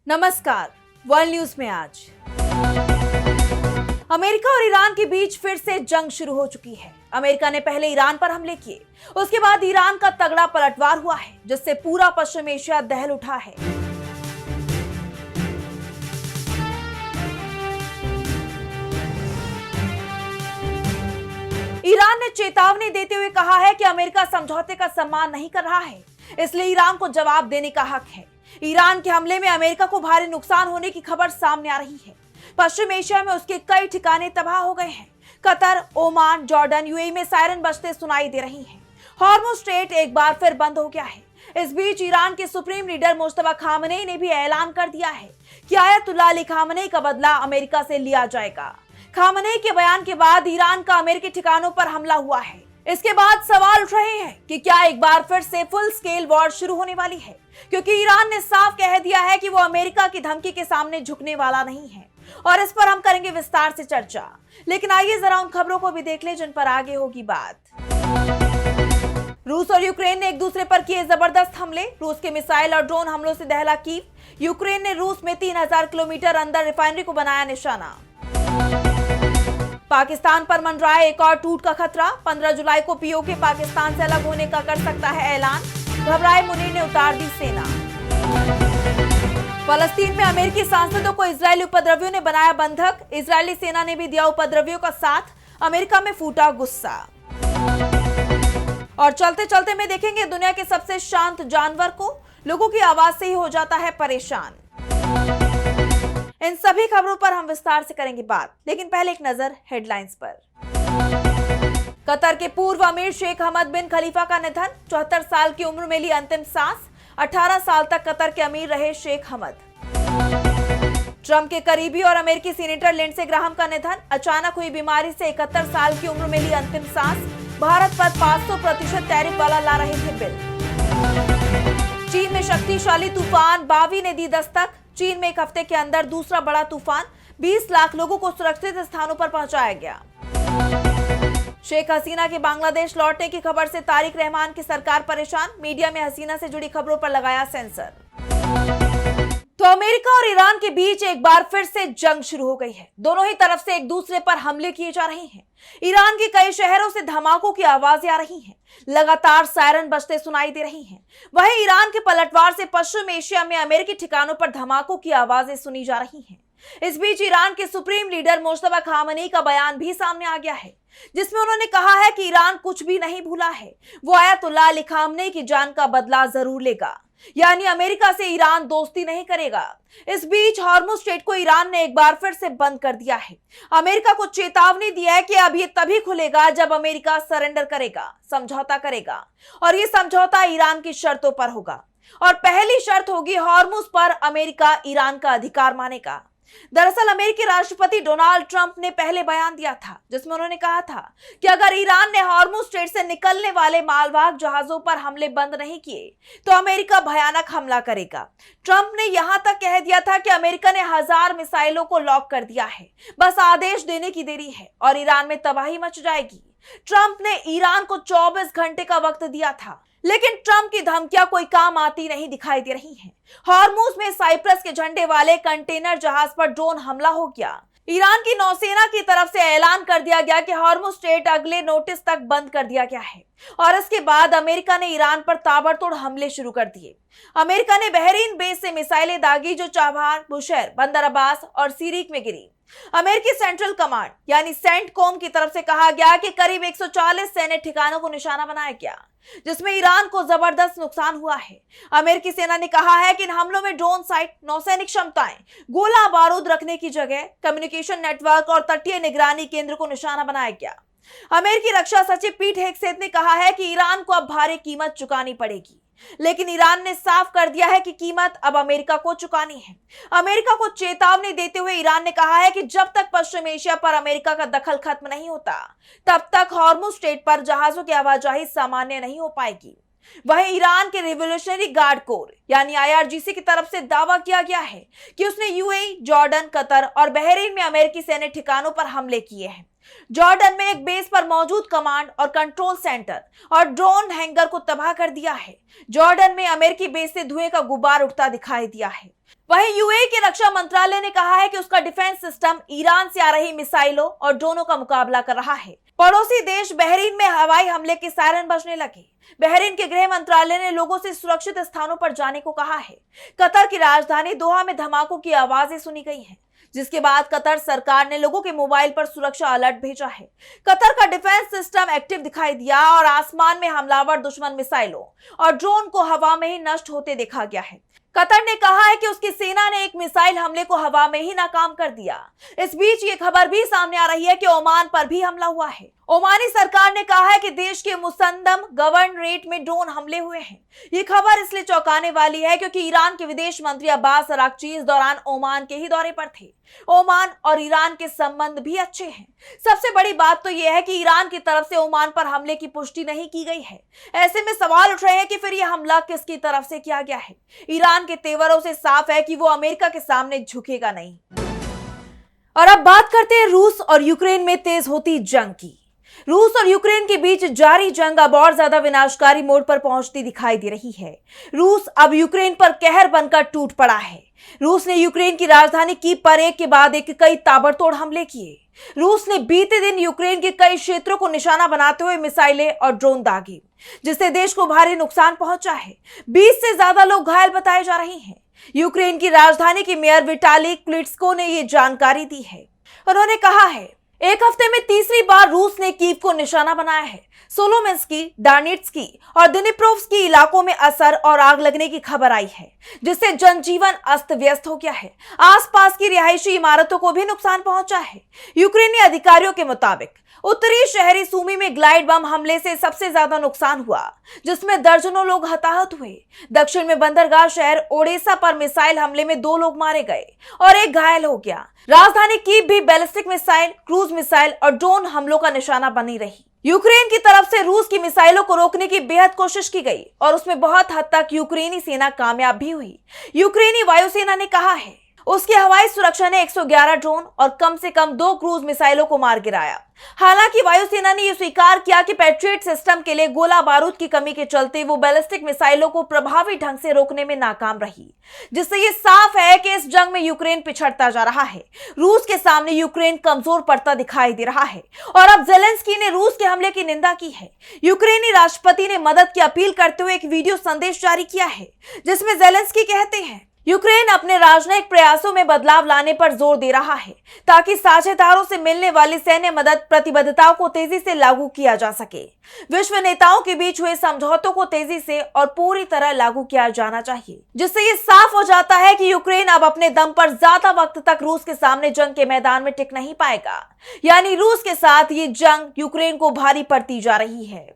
नमस्कार। World news में आज अमेरिका और ईरान के बीच फिर से जंग शुरू हो चुकी है। अमेरिका ने पहले ईरान पर हमले किए, उसके बाद ईरान का तगड़ा पलटवार हुआ है, जिससे पूरा पश्चिम एशिया दहल उठा है। ईरान ने चेतावनी देते हुए कहा है कि अमेरिका समझौते का सम्मान नहीं कर रहा है, इसलिए ईरान को जवाब देने का हक है। ईरान के हमले में अमेरिका को भारी नुकसान होने की खबर सामने आ रही है। पश्चिम एशिया में उसके कई ठिकाने तबाह हो गए हैं। कतर, ओमान, जॉर्डन, यूएई में सायरन बजते सुनाई दे रही हैं। हॉर्मुज़ स्ट्रेट एक बार फिर बंद हो गया है। इस बीच ईरान के सुप्रीम लीडर मुश्तबा खामनेई ने भी ऐलान कर दिया है कि आयतुल्लाह अली खामनेई का बदला अमेरिका से लिया जाएगा। खामनेई के बयान के बाद ईरान का अमेरिकी ठिकानों पर हमला हुआ है। इसके बाद सवाल उठ रहे हैं कि क्या एक बार फिर से फुल स्केल वॉर शुरू होने वाली है, क्योंकि ईरान ने साफ कह दिया है कि वो अमेरिका की धमकी के सामने झुकने वाला नहीं है। और इस पर हम करेंगे विस्तार से चर्चा, लेकिन आइए जरा उन खबरों को भी देख लें जिन पर आगे होगी बात। रूस और यूक्रेन ने एक दूसरे पर किए जबरदस्त हमले। रूस के मिसाइल और ड्रोन हमलों से दहला कीव। यूक्रेन ने रूस में 3000 किलोमीटर अंदर रिफाइनरी को बनाया निशाना। पाकिस्तान पर मंडराए एक और टूट का खतरा। 15 जुलाई को पीओके पाकिस्तान से अलग होने का कर सकता है ऐलान। घबराए मुनीर ने उतार दी सेना। फलस्तीन में अमेरिकी सांसदों को इजरायली उपद्रवियों ने बनाया बंधक। इजरायली सेना ने भी दिया उपद्रवियों का साथ। अमेरिका में फूटा गुस्सा। और चलते चलते में देखेंगे दुनिया के सबसे शांत जानवर को लोगों की आवाज से ही हो जाता है परेशान। इन सभी खबरों पर हम विस्तार से करेंगे बात, लेकिन पहले एक नजर हेडलाइंस पर। कतर के पूर्व अमीर शेख हमद बिन खलीफा का निधन। 74 साल की उम्र में ली अंतिम सांस। 18 साल तक कतर के अमीर रहे शेख हमद। ट्रंप के करीबी और अमेरिकी सीनेटर लिंडसे ग्राहम का निधन। अचानक हुई बीमारी से 71 साल की उम्र में ली अंतिम सांस। भारत पर 500% टैरिफ वाला ला रहे थे बिल। चीन में शक्तिशाली तूफान बावी ने दी दस्तक। चीन में एक हफ्ते के अंदर दूसरा बड़ा तूफान। 20 लाख लोगों को सुरक्षित स्थानों पर पहुंचाया गया। शेख हसीना के बांग्लादेश लौटने की खबर से तारिक रहमान की सरकार परेशान। मीडिया में हसीना से जुड़ी खबरों पर लगाया सेंसर। तो अमेरिका और ईरान के बीच एक बार फिर से जंग शुरू हो गई है। दोनों ही तरफ से एक दूसरे पर हमले किए जा रहे हैं। ईरान के कई शहरों से धमाकों की आवाजें आ रही हैं। लगातार सायरन बजते सुनाई दे रही हैं। वहीं ईरान के पलटवार से पश्चिम एशिया में अमेरिकी ठिकानों पर धमाकों की आवाजें सुनी जा रही हैं। इस बीच ईरान के सुप्रीम लीडर मुश्तबा खामनेई का बयान भी सामने आ गया है, जिसमें उन्होंने कहा है कि ईरान कुछ भी नहीं भूला है। वो आयतुल्लाह अली खामनेई की जान का बदला जरूर लेगा, यानी अमेरिका से ईरान दोस्ती नहीं करेगा। इस बीच हॉर्मुज़ स्ट्रेट को ईरान ने एक बार फिर से बंद कर दिया है। अमेरिका को चेतावनी दी है कि अब ये तभी खुलेगा जब अमेरिका सरेंडर करेगा, समझौता करेगा, और ये समझौता ईरान की शर्तों पर होगा। और पहली शर्त होगी हॉर्मुज़ पर अमेरिका ईरान का अधिकार मानेगा। दरअसल अमेरिकी राष्ट्रपति डोनाल्ड ट्रंप ने पहले बयान दिया था, जिसमें उन्होंने कहा था कि अगर ईरान ने हॉर्मुज़ स्ट्रेट से निकलने वाले मालवाहक जहाजों पर हमले बंद नहीं किए तो अमेरिका भयानक हमला करेगा। ट्रंप ने यहां तक कह दिया था कि अमेरिका ने 1000 मिसाइलों को लॉक कर दिया है, बस आदेश देने की देरी है और ईरान में तबाही मच जाएगी। ट्रंप ने ईरान को 24 घंटे का वक्त दिया था, लेकिन ट्रंप की धमकियां कोई काम आती नहीं दिखाई दे रही हैं। हॉर्मुज़ में साइप्रस के झंडे वाले कंटेनर जहाज पर ड्रोन हमला हो गया। ईरान की नौसेना की तरफ से ऐलान कर दिया गया कि हॉर्मुज़ स्ट्रेट अगले नोटिस तक बंद कर दिया गया है। और इसके बाद अमेरिका ने ईरान पर ताबड़तोड़ हमले शुरू कर दिए। अमेरिका ने बहरीन बेस से मिसाइलें दागी, जो चाबहार, बुशैर, बंदर अब्बास और सीरीक में गिरी। अमेरिकी सेंट्रल कमांड यानी सेंटकॉम की तरफ से कहा गया कि करीब 140 सैन्य ठिकानों को निशाना बनाया गया, जिसमें ईरान को जबरदस्त नुकसान हुआ है। अमेरिकी सेना ने कहा है कि इन हमलों में ड्रोन साइट, नौसैनिक क्षमताएं, गोला बारूद रखने की जगह, कम्युनिकेशन नेटवर्क और तटीय निगरानी केंद्र को निशाना बनाया गया। अमेरिकी रक्षा सचिव पीट हेगसेथ ने कहा है कि ईरान को अब भारी कीमत चुकानी पड़ेगी, लेकिन ईरान ने साफ कर दिया है कि कीमत अब अमेरिका को चुकानी है। अमेरिका को चेतावनी देते हुए ईरान ने कहा है कि जब तक पश्चिम एशिया पर अमेरिका का दखल खत्म नहीं होता, तब तक हॉर्मुज़ स्ट्रेट पर जहाजों की आवाजाही सामान्य नहीं हो पाएगी। वहीं ईरान के रिवोल्यूशनरी गार्ड कोर यानी आईआरजीसी की तरफ से दावा किया गया है कि उसने यूएई, जॉर्डन, कतर और बहरीन में अमेरिकी सैन्य ठिकानों पर हमले किए हैं। जॉर्डन में एक बेस पर मौजूद कमांड और कंट्रोल सेंटर और ड्रोन हैंगर को तबाह कर दिया है। जॉर्डन में अमेरिकी बेस से धुएं का गुबार उठता दिखाई दिया है। वहीं यूएई के रक्षा मंत्रालय ने कहा है कि उसका डिफेंस सिस्टम ईरान से आ रही मिसाइलों और ड्रोनों का मुकाबला कर रहा है। पड़ोसी देश बहरीन में हवाई हमले के सायरन बजने लगे। बहरीन के गृह मंत्रालय ने लोगों से सुरक्षित स्थानों पर जाने को कहा है। कतर की राजधानी दोहा में धमाकों की आवाजें सुनी गई हैं, जिसके बाद कतर सरकार ने लोगों के मोबाइल पर सुरक्षा अलर्ट भेजा है। कतर का डिफेंस सिस्टम एक्टिव दिखाई दिया और आसमान में हमलावर दुश्मन मिसाइलों और ड्रोन को हवा में ही नष्ट होते देखा गया है। कतर ने कहा है कि उसकी सेना ने एक मिसाइल हमले को हवा में ही नाकाम कर दिया। इस बीच ये खबर भी सामने आ रही है कि ओमान पर भी हमला हुआ है। ओमानी सरकार ने कहा है कि देश के मुसंदम गवर्नरेट में ड्रोन हमले हुए हैं। ये खबर इसलिए चौंकाने वाली है क्योंकि ईरान के विदेश मंत्री अब्बास अराक्ची इस दौरान ओमान के ही दौरे पर थे। ओमान और ईरान के संबंध भी अच्छे हैं। सबसे बड़ी बात तो यह है कि ईरान की तरफ से ओमान पर हमले की पुष्टि नहीं की गई है। ऐसे में सवाल उठ रहे हैं कि फिर यह हमला किसकी तरफ से किया गया है। ईरान के तेवरों से साफ है कि वो अमेरिका के सामने झुकेगा नहीं। और अब बात करते हैं रूस और यूक्रेन में तेज होती जंग की। रूस और यूक्रेन के बीच जारी जंग अब और ज्यादा विनाशकारी मोड़ पर पहुंचती दिखाई दे रही है। रूस अब यूक्रेन पर कहर बनकर टूट पड़ा है। रूस ने यूक्रेन की राजधानी कीव पर एक के बाद एक कई ताबड़तोड़ हमले किए। रूस ने बीते दिन यूक्रेन के कई क्षेत्रों को निशाना बनाते हुए मिसाइलें और ड्रोन दागे, जिससे देश को भारी नुकसान पहुंचा है। 20 से ज्यादा लोग घायल बताए जा रहे हैं। यूक्रेन की राजधानी के मेयर विटाली क्लिट्स्को ने यह जानकारी दी है। उन्होंने कहा है, एक हफ्ते में तीसरी बार रूस ने कीव को निशाना बनाया है। सोलोमेंस्की, डार्निट्स्की और दिनिप्रोव्स्की इलाकों में असर और आग लगने की खबर आई है, जिससे जनजीवन अस्त व्यस्त हो गया है। आसपास की रिहायशी इमारतों को भी नुकसान पहुंचा है। यूक्रेनी अधिकारियों के मुताबिक उत्तरी शहरी सूमी में ग्लाइड बम हमले से सबसे ज्यादा नुकसान हुआ, जिसमें दर्जनों लोग हताहत हुए। दक्षिण में बंदरगाह शहर ओडेसा पर मिसाइल हमले में 2 लोग मारे गए और एक घायल हो गया। राजधानी कीव भी बैलिस्टिक मिसाइल, क्रूज मिसाइल और ड्रोन हमलों का निशाना बनी रही। यूक्रेन की तरफ से रूस की मिसाइलों को रोकने की बेहद कोशिश की गई और उसमें बहुत हद तक यूक्रेनी सेना कामयाब भी हुई। यूक्रेनी वायुसेना ने कहा है उसकी हवाई सुरक्षा ने 111 ड्रोन और कम से कम 2 क्रूज मिसाइलों को मार गिराया। हालांकि वायुसेना ने यह स्वीकार किया कि पैट्रियट सिस्टम के लिए गोला बारूद की कमी के चलते वो बैलिस्टिक मिसाइलों को प्रभावी ढंग से रोकने में नाकाम रही, जिससे ये साफ है कि इस जंग में यूक्रेन पिछड़ता जा रहा है। रूस के सामने यूक्रेन कमजोर पड़ता दिखाई दे रहा है और अब जेलेंस्की ने रूस के हमले की निंदा की है। यूक्रेनी राष्ट्रपति ने मदद की अपील करते हुए एक वीडियो संदेश जारी किया है, जिसमें जेलेंस्की कहते हैं, यूक्रेन अपने राजनयिक प्रयासों में बदलाव लाने पर जोर दे रहा है ताकि साझेदारों से मिलने वाली सैन्य मदद प्रतिबद्धताओं को तेजी से लागू किया जा सके। विश्व नेताओं के बीच हुए समझौतों को तेजी से और पूरी तरह लागू किया जाना चाहिए, जिससे ये साफ हो जाता है कि यूक्रेन अब अपने दम पर ज्यादा वक्त तक रूस के सामने जंग के मैदान में टिक नहीं पाएगा। यानी रूस के साथ ये जंग यूक्रेन को भारी पड़ती जा रही है।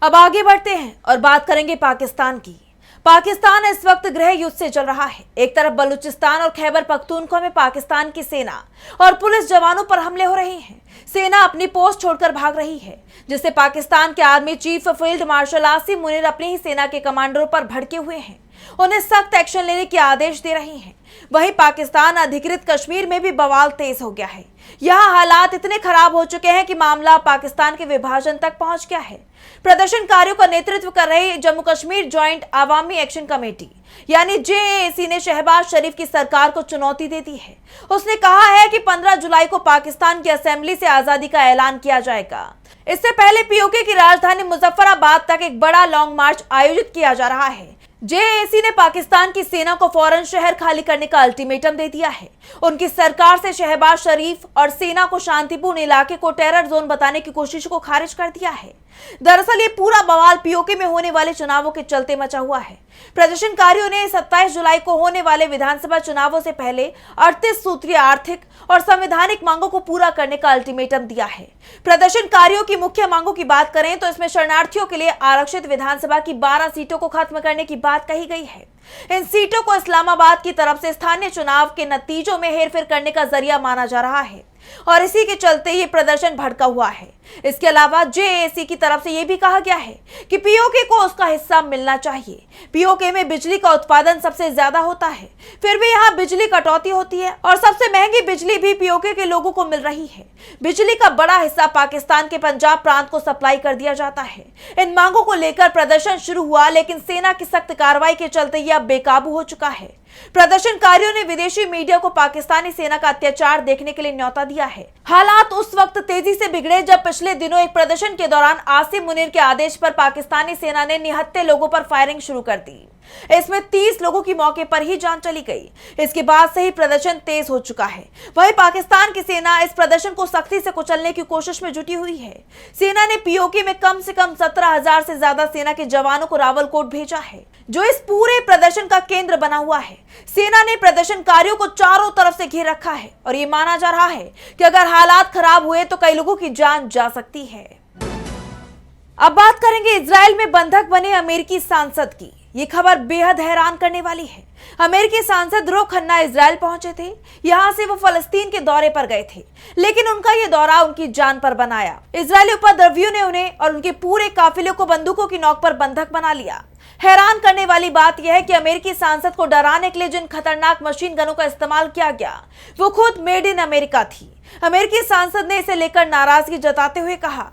अब आगे बढ़ते हैं और बात करेंगे पाकिस्तान की। पाकिस्तान इस वक्त गृह युद्ध से चल रहा है। एक तरफ बलूचिस्तान और खैबर पख्तूनख्वा में पाकिस्तान की सेना और पुलिस जवानों पर हमले हो रहे हैं। सेना अपनी पोस्ट छोड़कर भाग रही है, जिससे पाकिस्तान के army chief field marshal Asim Munir अपनी ही सेना के कमांडरों पर भड़के हुए हैं। उन्हें सख्त एक्शन लेने के आदेश दे रहे हैं। वहीं पाकिस्तान अधिकृत कश्मीर में भी बवाल तेज हो गया है। यहाँ हालात इतने खराब हो चुके हैं कि मामला पाकिस्तान के विभाजन तक पहुंच गया है। प्रदर्शनकारियों का नेतृत्व कर रही जम्मू कश्मीर जॉइंट अवामी एक्शन कमेटी यानी जेएसी ने शहबाज शरीफ की सरकार को चुनौती दे दी है। उसने कहा है कि 15 जुलाई को पाकिस्तान की असेंबली से आजादी का ऐलान किया जाएगा। इससे पहले पीओके की राजधानी मुजफ्फराबाद तक एक बड़ा लॉन्ग मार्च आयोजित किया जा रहा है। जेएसी ने पाकिस्तान की सेना को फौरन शहर खाली करने का अल्टीमेटम दे दिया है। उनकी सरकार से शहबाज शरीफ और सेना को शांतिपूर्ण इलाके को टेरर जोन बताने की कोशिश को खारिज कर दिया है। दरअसल ये पूरा बवाल पीओके में होने वाले चुनावों के चलते मचा हुआ है। प्रदर्शनकारियों ने 27 जुलाई को होने वाले विधानसभा चुनावों से पहले 38 सूत्रीय आर्थिक और संवैधानिक मांगों को पूरा करने का अल्टीमेटम दिया है। प्रदर्शनकारियों की मुख्य मांगों की बात करें तो इसमें शरणार्थियों के लिए आरक्षित विधानसभा की 12 सीटों को खत्म करने की बात कही गई है। इन सीटों को इस्लामाबाद की तरफ से स्थानीय चुनाव के नतीजों में हेरफेर करने का जरिया माना जा रहा है। और इसी के चलते ये प्रदर्शन भड़का हुआ है। इसके अलावा जेएसी की तरफ से यह भी कहा गया है कि पीओके को उसका हिस्सा मिलना चाहिए। पीओके में बिजली का उत्पादन सबसे ज्यादा होता है, फिर भी यहाँ बिजली कटौती होती है और सबसे महंगी बिजली भी पीओके के लोगों को मिल रही है। बिजली का बड़ा हिस्सा पाकिस्तान के पंजाब प्रांत को सप्लाई कर दिया जाता है। इन मांगों को लेकर प्रदर्शन शुरू हुआ, लेकिन सेना की सख्त कार्रवाई के चलते यह अब बेकाबू हो चुका है। प्रदर्शनकारियों ने विदेशी मीडिया को पाकिस्तानी सेना का अत्याचार देखने के लिए न्योता दिया है। हालात उस वक्त तेजी से बिगड़े जब पिछले दिनों एक प्रदर्शन के दौरान आसिम मुनीर के आदेश पर पाकिस्तानी सेना ने निहत्थे लोगों पर फायरिंग शुरू कर दी। इसमें 30 लोगों की मौके पर ही जान चली गई। इसके बाद से ही प्रदर्शन तेज हो चुका है। वहीं पाकिस्तान की सेना इस प्रदर्शन को सख्ती से कुचलने की कोशिश में जुटी हुई है। सेना ने पीओके में कम से कम 17,000 से ज्यादा सेना के जवानों को रावलकोट भेजा है, जो इस पूरे प्रदर्शन का केंद्र बना हुआ है। सेना ने प्रदर्शनकारियों को चारों तरफ से घेर रखा है और ये माना जा रहा है कि अगर हालात खराब हुए तो कई लोगों की जान जा सकती है। अब बात करेंगे इजराइल में बंधक बने अमेरिकी सांसद की। ये खबर बेहद हैरान करने वाली है। अमेरिकी सांसद रो खन्ना इजराइल पहुंचे थे। यहां से वो फलस्तीन के दौरे पर गए थे, लेकिन उनका ये दौरा उनकी जान पर बनाया। इजरायली उपद्रवियों ने उन्हें और उनके पूरे काफिले को बंदूकों की नोक पर बंधक बना लिया। हैरान करने वाली बात यह है कि अमेरिकी सांसद को डराने के लिए जिन खतरनाक मशीन गनों का इस्तेमाल किया गया वो खुद मेड इन अमेरिका थी। अमेरिकी सांसद ने इसे लेकर नाराजगी जताते हुए कहा,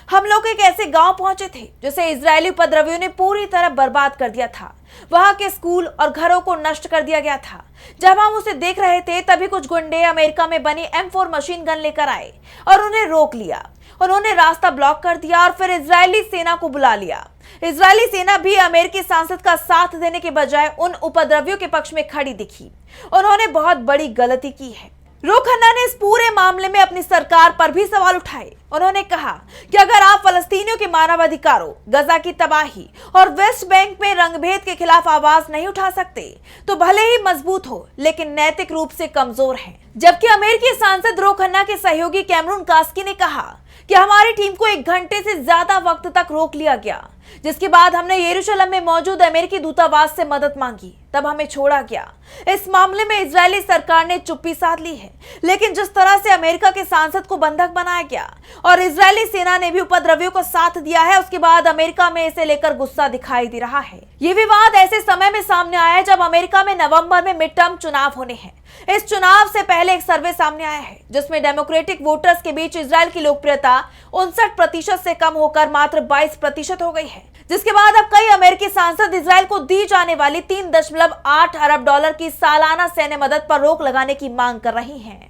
हम लोग एक ऐसे गांव पहुंचे थे जिसे इजरायली उपद्रवियों ने पूरी तरह बर्बाद कर दिया था। वहां के स्कूल और घरों को नष्ट कर दिया गया था। जब हम उसे देख रहे थे तभी कुछ गुंडे अमेरिका में बनी M4 मशीन गन लेकर आए और उन्हें रोक लिया। उन्होंने रास्ता ब्लॉक कर दिया और फिर इजरायली सेना को बुला लिया। इजरायली सेना भी अमेरिकी सांसद का साथ देने के बजाय उन उपद्रवियों के पक्ष में खड़ी दिखी। उन्होंने बहुत बड़ी गलती की है। रो खन्ना ने इस पूरे मामले में अपनी सरकार पर भी सवाल उठाए। उन्होंने कहा कि अगर आप फलस्तीनियों के मानवाधिकारों, गजा की तबाही और वेस्ट बैंक में रंगभेद के खिलाफ आवाज नहीं उठा सकते तो भले ही मजबूत हो, लेकिन नैतिक रूप से कमजोर हैं। जबकि अमेरिकी सांसद रो खन्ना के सहयोगी कैमरून कास्की ने कहा कि हमारी टीम को 1 घंटे से ज्यादा वक्त तक रोक लिया गया, जिसके बाद हमने यरूशलेम में मौजूद अमेरिकी दूतावास से मदद मांगी, तब हमें छोड़ा गया। इस मामले में इजरायली सरकार ने चुप्पी साध ली है, लेकिन जिस तरह से अमेरिका के सांसद को बंधक बनाया गया और इजरायली सेना ने भी उपद्रवियों को साथ दिया है, उसके बाद अमेरिका में इसे लेकर गुस्सा दिखाई दे रहा है। ये विवाद ऐसे समय में सामने आया है जब अमेरिका में नवंबर में मिड टर्म चुनाव होने हैं। इस चुनाव से पहले एक सर्वे सामने आया है जिसमें डेमोक्रेटिक वोटर्स के बीच इजराइल की लोकप्रियता 59% से कम होकर मात्र 22% हो गई है, जिसके बाद अब कई अमेरिकी सांसद इजराइल को दी जाने वाली $3.8 अरब की सालाना सैन्य मदद पर रोक लगाने की मांग कर रही हैं।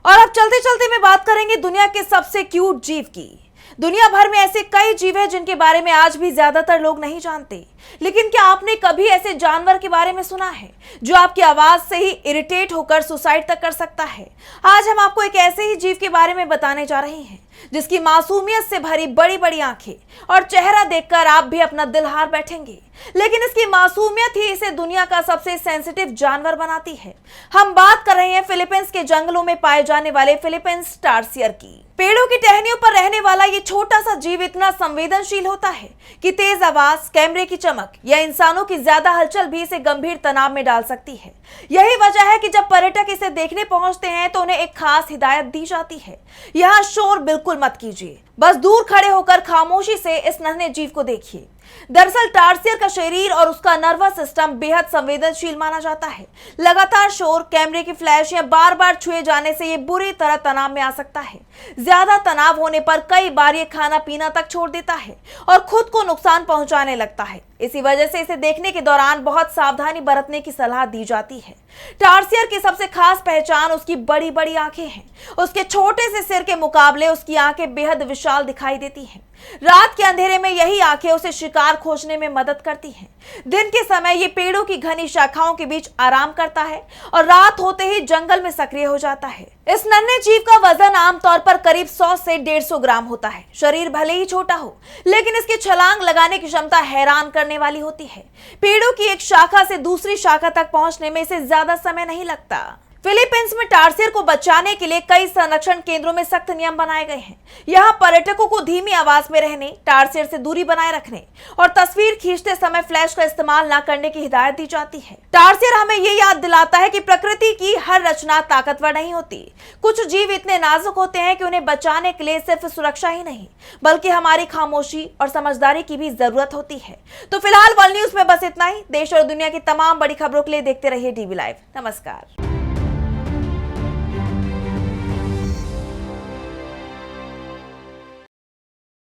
और अब चलते चलते में बात करेंगे दुनिया के सबसे क्यूट जीव की। दुनिया भर में ऐसे कई जीव हैं जिनके बारे में आज भी ज्यादातर लोग नहीं जानते, लेकिन क्या आपने कभी ऐसे जानवर के बारे में सुना है जो आपकी आवाज से ही इरिटेट होकर सुसाइड तक कर सकता है? आज हम आपको एक ऐसे ही जीव के बारे में बताने जा रहे हैं जिसकी मासूमियत से भरी बड़ी बड़ी आंखें और चेहरा देखकर आप भी अपना दिल हार बैठेंगे, लेकिन इसकी मासूमियत ही इसे दुनिया का सबसे सेंसिटिव जानवर बनाती है। हम बात कर रहे हैं फिलीपींस के जंगलों में पाए जाने वाले फिलीपींस टार्सियर की। पेड़ों की टहनियों पर रहने वाला ये छोटा सा जीव इतना संवेदनशील होता है कि तेज आवाज, कैमरे की चमक या इंसानों की ज्यादा हलचल भी इसे गंभीर तनाव में डाल सकती है। यही वजह है कि जब पर्यटक इसे देखने पहुंचते हैं तो उन्हें एक खास हिदायत दी जाती है, यहाँ शोर बिल्कुल मत कीजिए, बस दूर खड़े होकर खामोशी से इस नन्हे जीव को देखिए। दरअसल टार्सियर का शरीर और उसका नर्वस सिस्टम बेहद संवेदनशील माना जाता है। लगातार शोर, कैमरे की फ्लैश या बार बार छुए जाने से ये बुरी तरह तनाव में आ सकता है। ज्यादा तनाव होने पर कई बार ये खाना पीना तक छोड़ देता है और खुद को नुकसान पहुंचाने लगता है। इसी वजह से इसे देखने के दौरान बहुत सावधानी बरतने की सलाह दी जाती है। टार्सियर की सबसे खास पहचान उसकी बड़ी बड़ी आंखें हैं। उसके छोटे से सिर के मुकाबले उसकी आंखें बेहद विशाल दिखाई देती हैं। रात के अंधेरे में यही आंखें उसे शिकार खोजने में मदद करती हैं। दिन के समय ये पेड़ों की घनी शाखाओं के बीच आराम करता है और रात होते ही जंगल में सक्रिय हो जाता है। इस नन्हे जीव का वजन आमतौर पर करीब 100 से 150 ग्राम होता है। शरीर भले ही छोटा हो, लेकिन इसकी छलांग लगाने की क्षमता हैरान करने वाली होती है। पेड़ों की एक शाखा से दूसरी शाखा तक पहुंचने में इसे ज्यादा समय नहीं लगता। फिलीपींस में टारसियर को बचाने के लिए कई संरक्षण केंद्रों में सख्त नियम बनाए गए हैं। यहाँ पर्यटकों को धीमी आवाज में रहने, टारसियर से दूरी बनाए रखने और तस्वीर खींचते समय फ्लैश का इस्तेमाल न करने की हिदायत दी जाती है। टारसियर हमें ये याद दिलाता है कि प्रकृति की हर रचना ताकतवर नहीं होती। कुछ जीव इतने नाजुक होते हैं कि उन्हें बचाने के लिए सिर्फ सुरक्षा ही नहीं बल्कि हमारी खामोशी और समझदारी की भी जरूरत होती है। तो फिलहाल वर्ल्ड न्यूज में बस इतना ही। देश और दुनिया की तमाम बड़ी खबरों के लिए देखते रहिए डीवी लाइव। नमस्कार।